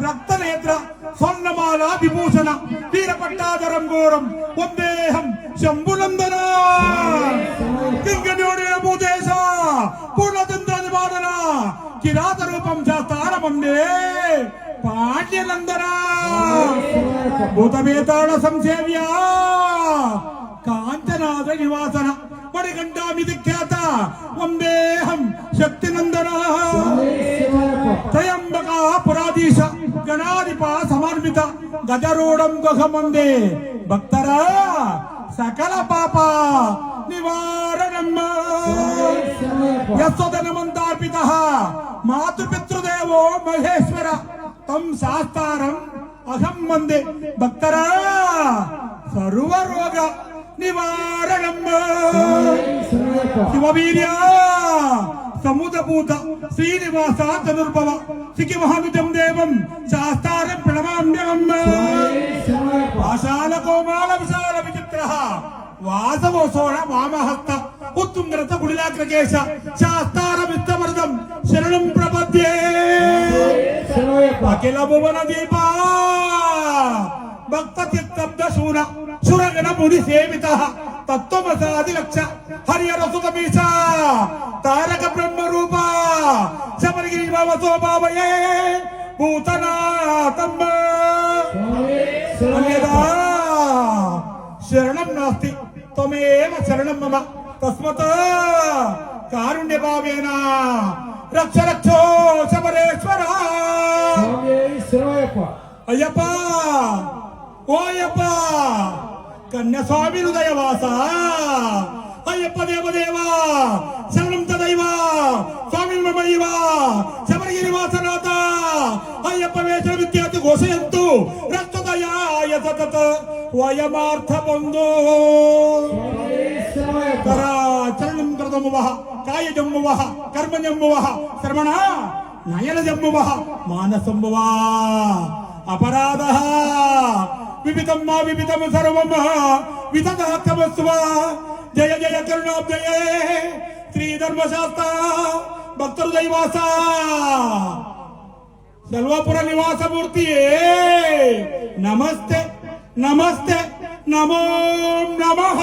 రక్తనేత్ర స్వర్ణమాల విభూషణ వీరపట్టాధరం ఘోరం వందేహం శంభునందన కింకణ్యోడిన భూతేశ పూర్ణచంద్ర నివారణ కిరాత రూపం శాస్తారమందే పాండ్యనందన భూతవేతాళ సంసేవ్య కాంచనాథ నివాసన మణికంఠామితి ఖ్యాత వందేహం శక్తినందన త్రయంబక పురాధీశ గణాధిప సమన్విత గజరూఢం గుహమందే భక్తర సకల పాప నివారణం యస్వదనమంతార్పిత మాతృపితృదేవో మహేశ్వర తం శాస్తారం అహం వందే భక్తర సర్వరోగ నివారణం శివవీర్య సముదభూత శ్రీనివాస చతుర్భవ సికి మహానుజం దేవం శాస్తారం ప్రణమామ్యహం ఆశాల కోమాల విశాల విచిత్ర వాసవోసోణ వామహస్త ఉత్తుంగ్రత గుడిలాగ్రకేశ శాస్తారమిష్టవర్ధం శరణం ప్రపద్యే అఖిల భువన దీపా భక్త చిత్తబ్ద శూన సురగణ ముని సేవిత తత్వమసాది లక్ష హరిహర సుతమీశ తారక బ్రహ్మ రూప శబరిగిరి భవతో భావయే భూతనాథమ్మ అన్యదా శరణం నాస్తి త్వమేవ శరణం మమ తస్మత్ కారుణ్య భావేన రక్ష రక్షో శబరేశ్వర అయ్యప్ప ఓ అయ్యప్ప కన్యస్వామి హృదయవాస అయ్యప్ప దేవదేవా శరణం తదైవ స్వామి మమైవ శబరిగిరి వాసనాథ అయ్యప్ప వేష విద్యార్థి ఘోషయంతు రక్తదయాయ సతత వయమార్థ బంధు చరణం కృతమువ కాయజమ్మువ కర్మజమ్మువ శ్రవణ నయనజమ్మువ మానసంభువ అపరాధ వివిధం మా వివిధం సర్వం వితదాత్మస్వ జయ జయ కరుణాబ్దయే శ్రీ ధర్మశాస్త్ర భక్తరు దైవాస సెల్వాపుర నివాసమూర్తి నమస్తే నమస్తే నమో నమః.